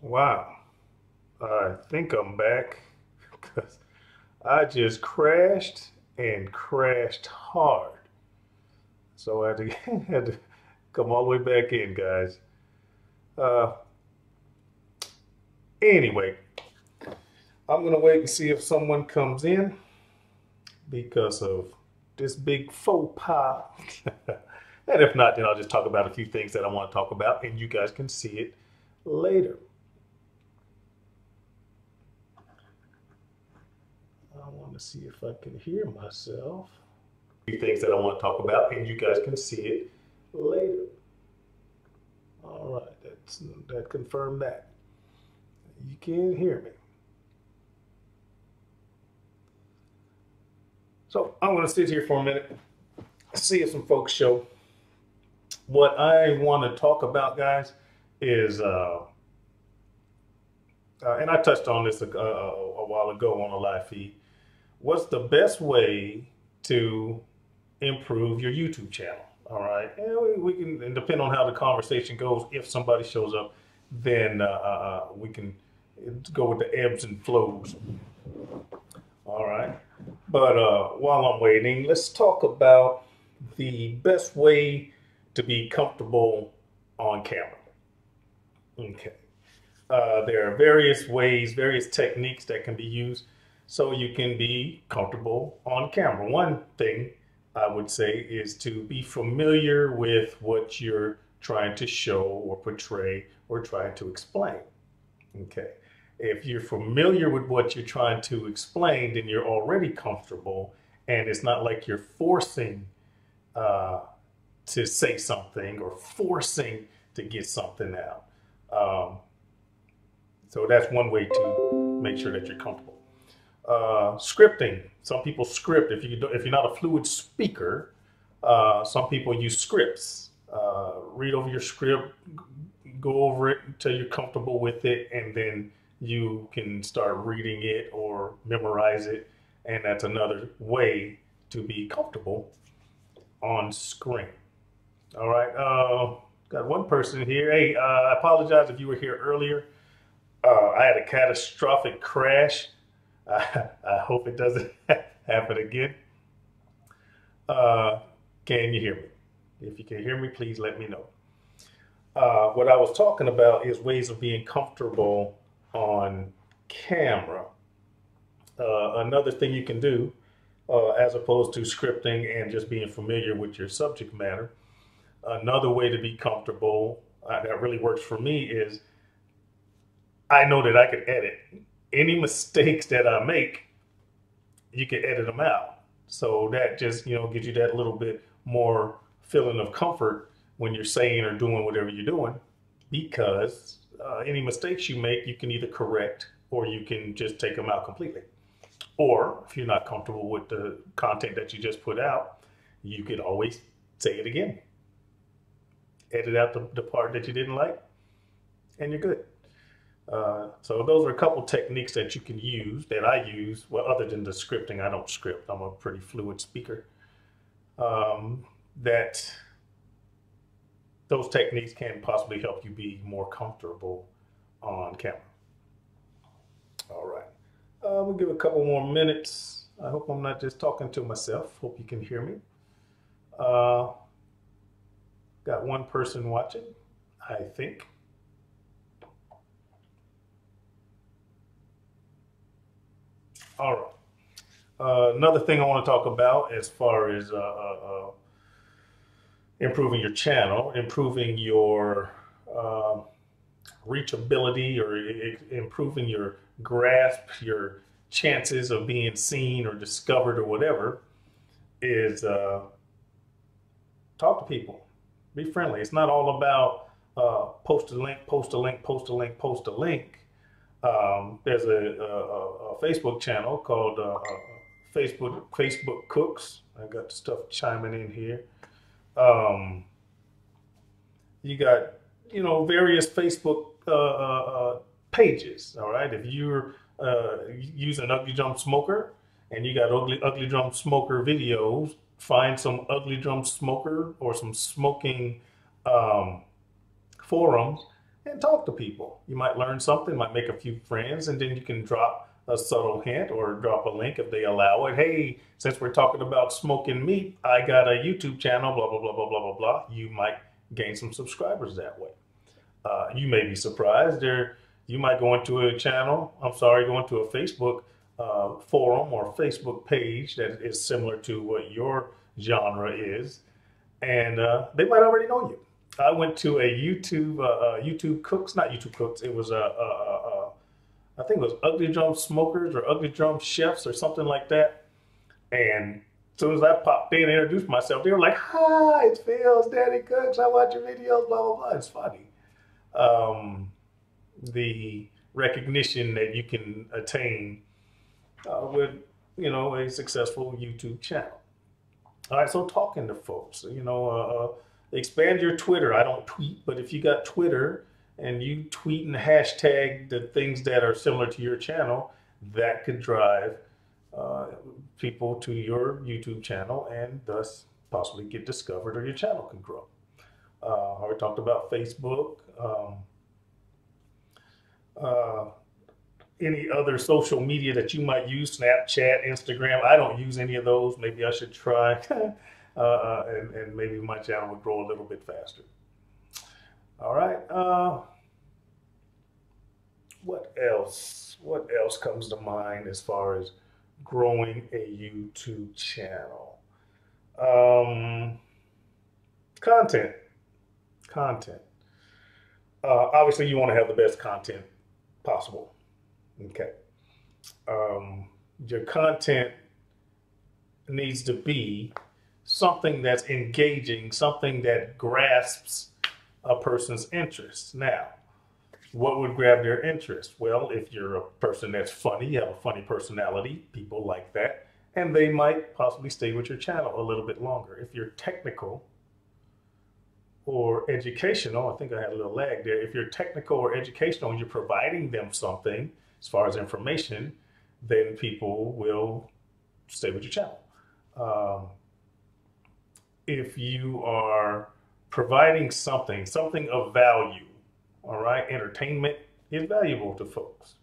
Wow, I think I'm back because I just crashed and crashed hard. So I had to, had to come all the way back in, guys. Uh, anyway, I'm going to wait and see if someone comes in because of this big faux pas. And if not, then I'll just talk about a few things that I want to talk about and you guys can see it later. I want to see if I can hear myself. Things that I want to talk about, and you guys can see it later. All right, that confirmed that. You can hear me. So I'm going to sit here for a minute, see if some folks show. What I want to talk about, guys, is, and I touched on this a while ago on a live feed. What's the best way to improve your YouTube channel? All right, and we can, and depend on how the conversation goes. If somebody shows up, then we can go with the ebbs and flows. All right, but while I'm waiting, let's talk about the best way to be comfortable on camera. Okay, there are various ways, various techniques that can be used so you can be comfortable on camera. One thing I would say is to be familiar with what you're trying to show or portray or trying to explain. Okay. If you're familiar with what you're trying to explain, then you're already comfortable, and it's not like you're forcing uh, to say something or forcing to get something out. Um, so that's one way to make sure that you're comfortable. Scripting. Some people script. If you're not a fluid speaker, some people use scripts. Read over your script, go over it until you're comfortable with it, and then you can start reading it or memorize it. And that's another way to be comfortable on screen. All right. Got one person here. Hey, I apologize if you were here earlier. I had a catastrophic crash. I hope it doesn't happen again. Uh, can you hear me? If you can hear me, please let me know. What I was talking about is ways of being comfortable on camera. Another thing you can do, as opposed to scripting and just being familiar with your subject matter, another way to be comfortable that really works for me is I know that I can edit. Any mistakes that I make, you can edit them out. So that just, gives you that little bit more feeling of comfort when you're saying or doing whatever you're doing, because any mistakes you make, you can either correct or you can just take them out completely. Or if you're not comfortable with the content that you just put out, you could always say it again. Edit out the part that you didn't like, and you're good. So those are a couple techniques that you can use, that I use. Well, other than the scripting, I don't script. I'm a pretty fluid speaker. That those techniques can possibly help you be more comfortable on camera. All right. We'll give a couple more minutes. I hope I'm not just talking to myself. Hope you can hear me. Uh, got one person watching, I think. All right. Another thing I want to talk about as far as improving your channel, improving your uh, reachability, or improving your grasp, your chances of being seen or discovered or whatever, is talk to people. Be friendly. It's not all about post a link, post a link, post a link, post a link. There's a Facebook channel called Facebook Cooks. I got stuff chiming in here. Um, you got various Facebook pages. All right, if you're using Ugly Drum Smoker and you got ugly drum smoker videos, find some ugly drum smoker or some smoking um, forums and talk to people. You might learn something, might make a few friends, and then you can drop a subtle hint or drop a link if they allow it. Hey, since we're talking about smoking meat, I got a YouTube channel, blah, blah, blah, blah, blah, blah, blah. You might gain some subscribers that way. You may be surprised. You might go into a channel, go into a Facebook forum or Facebook page that is similar to what your genre is, and they might already know you. I went to a YouTube Cooks, not YouTube Cooks, it was I think it was Ugly Drum Smokers or Ugly Drum Chefs or something like that. And as soon as I popped in and introduced myself, they were like, "Hi, it's Phil's Daddy Cooks. I watch your videos, blah, blah, blah." It's funny. The recognition that you can attain with, a successful YouTube channel. All right, so talking to folks, expand your Twitter. I don't tweet, but if you got Twitter and you tweet and hashtag the things that are similar to your channel, that could drive people to your YouTube channel and thus possibly get discovered, or your channel can grow. I already talked about Facebook. Any other social media that you might use, Snapchat, Instagram. I don't use any of those. Maybe I should try. And maybe my channel would grow a little bit faster. All right. What else? What else comes to mind as far as growing a YouTube channel? Content. Obviously, you want to have the best content possible. Okay. Your content needs to be something that's engaging, something that grasps a person's interest. Now, what would grab their interest? Well, if you're a person that's funny, you have a funny personality, people like that, and they might possibly stay with your channel a little bit longer. If you're technical or educational, I think I had a little lag there. If you're technical or educational and you're providing them something as far as information, then people will stay with your channel. If you are providing something of value, all right, entertainment is valuable to folks.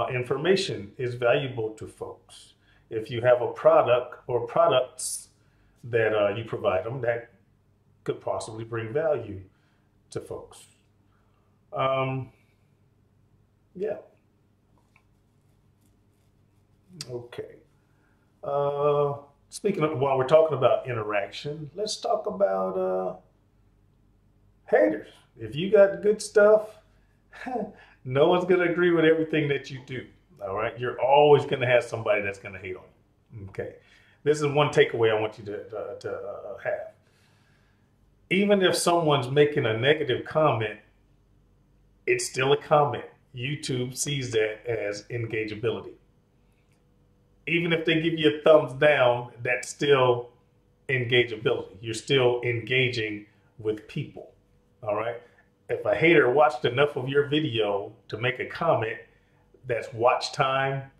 Information is valuable to folks. If you have a product or products that you provide them, that could possibly bring value to folks. Yeah. Okay. Speaking of, while we're talking about interaction, let's talk about haters. If you got good stuff, no one's going to agree with everything that you do. All right. You're always going to have somebody that's going to hate on you. Okay. This is one takeaway I want you to have. Even if someone's making a negative comment, it's still a comment. YouTube sees that as engageability. Even if they give you a thumbs down, that's still engageability. You're still engaging with people. All right. If a hater watched enough of your video to make a comment, that's watch time,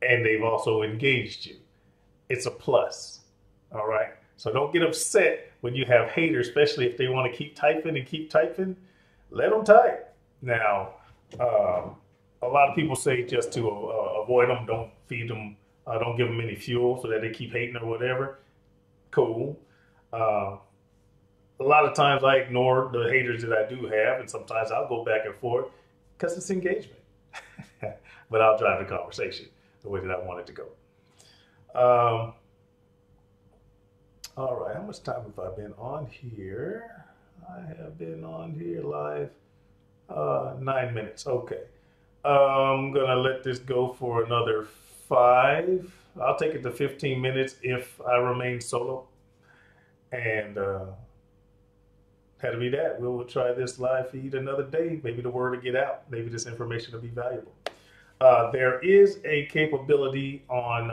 and they've also engaged you. It's a plus. All right. So don't get upset when you have haters, especially if they want to keep typing and keep typing. Let them type. Now, a lot of people say just to avoid them, don't feed them, don't give them any fuel so that they keep hating or whatever. Cool. A lot of times I ignore the haters that I do have, and sometimes I'll go back and forth because it's engagement. But I'll drive the conversation the way that I want it to go. All right, how much time have I been on here? I have been on here live 9 minutes. Okay. I'm gonna let this go for another 5. I'll take it to 15 minutes if I remain solo. And had to be that. We'll try this live feed another day. Maybe the word will get out. Maybe this information will be valuable. There is a capability on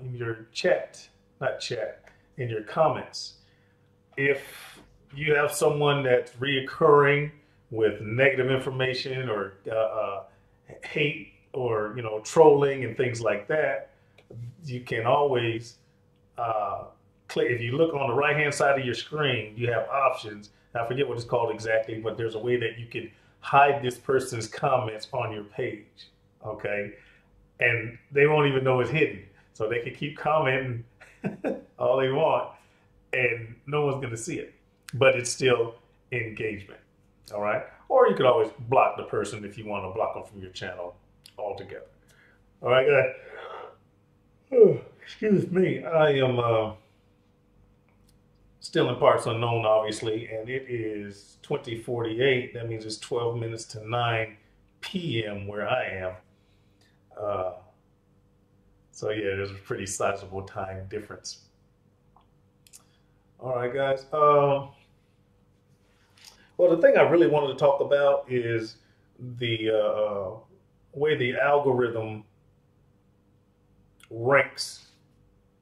in your chat, not chat, in your comments. If you have someone that's reoccurring with negative information or hate or trolling and things like that, you can always click. If you look on the right hand side of your screen, you have options. I forget what it's called exactly, but there's a way that you can hide this person's comments on your page, okay? And they won't even know it's hidden. So they can keep commenting all they want and no one's gonna see it. But it's still engagement, all right? Or you could always block the person if you want to block them from your channel altogether. All right, guys. Excuse me. I am still in parts unknown, obviously, and it is 20:48. That means it's 12 minutes to 9 p.m. where I am. So yeah, there's a pretty sizable time difference. All right, guys. Well, the thing I really wanted to talk about is the way the algorithm ranks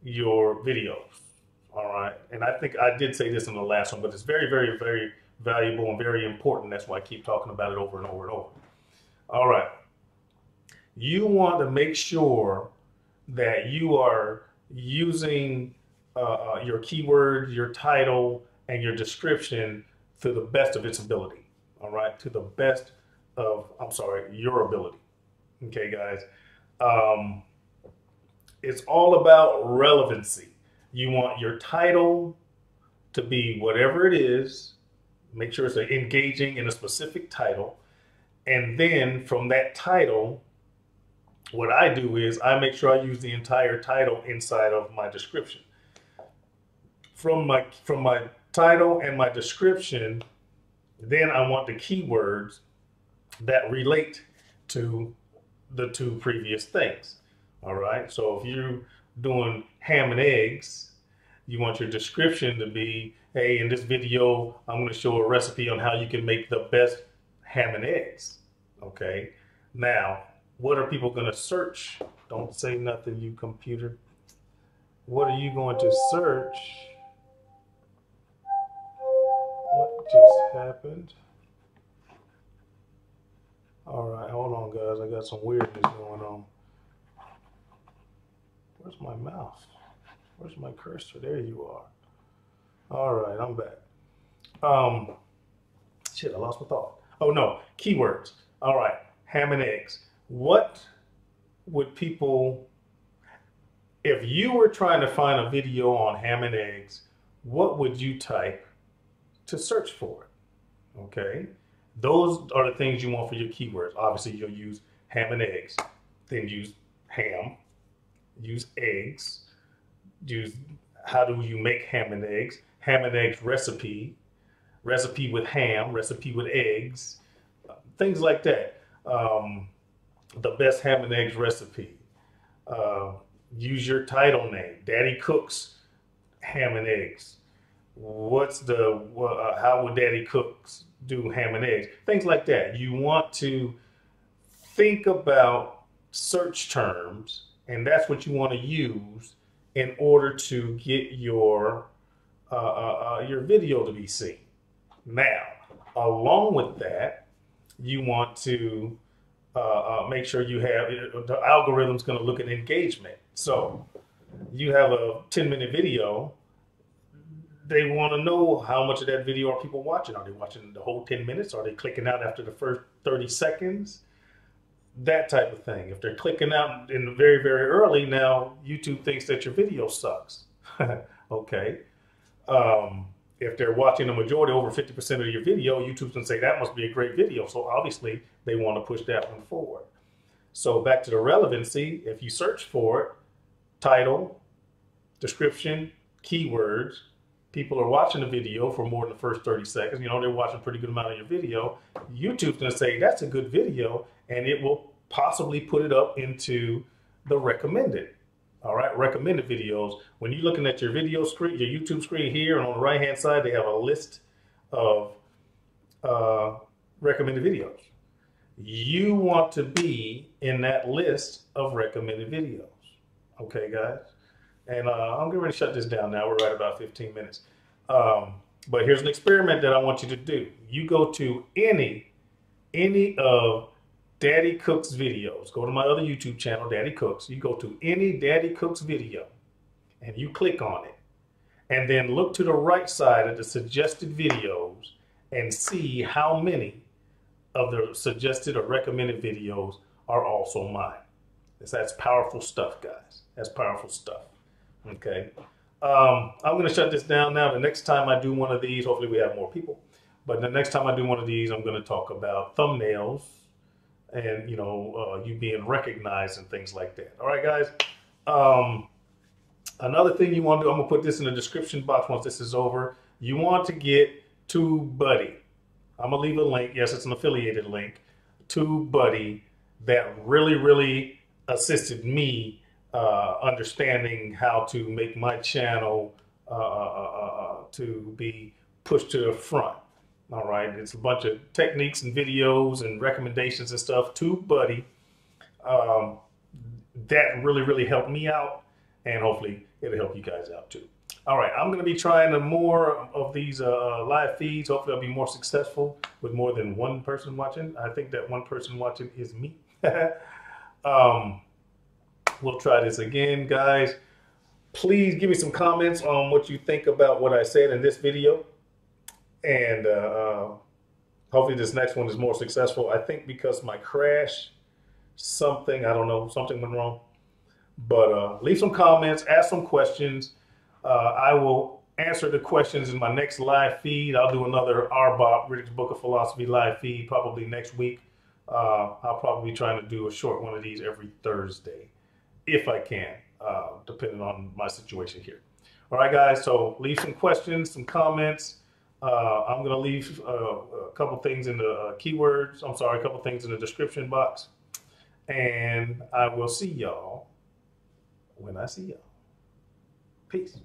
your videos. All right. And I think I did say this in the last one, but it's very, very, very valuable and very important. That's why I keep talking about it over and over and over. All right. You want to make sure that you are using your keyword, your title, and your description to the best of its ability. All right. To the best of, your ability. Okay, guys. It's all about relevancy. You want your title to be whatever it is. Make sure it's engaging in a specific title. And then from that title, what I do is I make sure I use the entire title inside of my description. From my title and my description, then I want the keywords that relate to the two previous things. All right. So if you're doing ham and eggs, you want your description to be, hey, in this video, I'm going to show a recipe on how you can make the best ham and eggs. Okay. Now, what are people going to search? Don't say nothing, you computer. What are you going to search? What just happened? All right, hold on, guys. I got some weirdness going on. Where's my mouse? Where's my cursor? There you are. All right, I'm back. Shit, I lost my thought. Oh no, keywords. All right, ham and eggs. What would people, if you were trying to find a video on ham and eggs, what would you type to search for it? Okay, those are the things you want for your keywords. Obviously, you'll use ham and eggs, then use ham. Use eggs, use how do you make ham and eggs recipe, recipe with ham, recipe with eggs, things like that. The best ham and eggs recipe. Use your title name, Daddy Cooks ham and eggs. What's the, how would Daddy Cooks do ham and eggs? Things like that. You want to think about search terms. And that's what you want to use in order to get your video to be seen. Now, along with that, you want to make sure you have, the algorithm's going to look at engagement. So you have a 10-minute video. They want to know how much of that video are people watching. Are they watching the whole 10 minutes? Are they clicking out after the first 30 seconds? That type of thing. If they're clicking out in the very, very early, now YouTube thinks that your video sucks. Okay. If they're watching the majority, over 50% of your video, YouTube's gonna say that must be a great video. So obviously they want to push that one forward. So back to the relevancy, if you search for it, title, description, keywords, people are watching the video for more than the first 30 seconds. You know, they're watching a pretty good amount of your video. YouTube's gonna say that's a good video, and it will possibly put it up into the recommended. All right, recommended videos. When you're looking at your video screen, your YouTube screen here, and on the right-hand side, they have a list of recommended videos. You want to be in that list of recommended videos. Okay, guys? And I'm getting ready to shut this down now. We're right about 15 minutes. But here's an experiment that I want you to do. You go to any of Daddy Cooks videos. Go to my other YouTube channel, Daddy Cooks. You go to any Daddy Cooks video and you click on it. And then look to the right side of the suggested videos and see how many of the suggested or recommended videos are also mine. That's powerful stuff, guys. That's powerful stuff. Okay. I'm going to shut this down now. The next time I do one of these, hopefully we have more people. But the next time I do one of these, I'm going to talk about thumbnails and, you know, you being recognized and things like that. All right, guys. Another thing you want to do, I'm going to put this in the description box once this is over. You want to get TubeBuddy. I'm going to leave a link. Yes, it's an affiliated link. TubeBuddy that really, really assisted me understanding how to make my channel to be pushed to the front. All right, it's a bunch of techniques and videos and recommendations and stuff. TubeBuddy, that really, really helped me out, and hopefully it'll help you guys out too. All right, I'm going to be trying more of these live feeds. Hopefully I'll be more successful with more than one person watching. I think that one person watching is me. We'll try this again, guys. Please give me some comments on what you think about what I said in this video. And hopefully this next one is more successful. I think because my crash, something, I don't know, something went wrong. But leave some comments, ask some questions. I will answer the questions in my next live feed. I'll do another R-BoP, Riddick's Book of Philosophy live feed, probably next week. I'll probably be trying to do a short one of these every Thursday, if I can, depending on my situation here. All right, guys, so leave some questions, some comments. I'm going to leave a couple things in the keywords. I'm sorry, a couple things in the description box. And I will see y'all when I see y'all. Peace.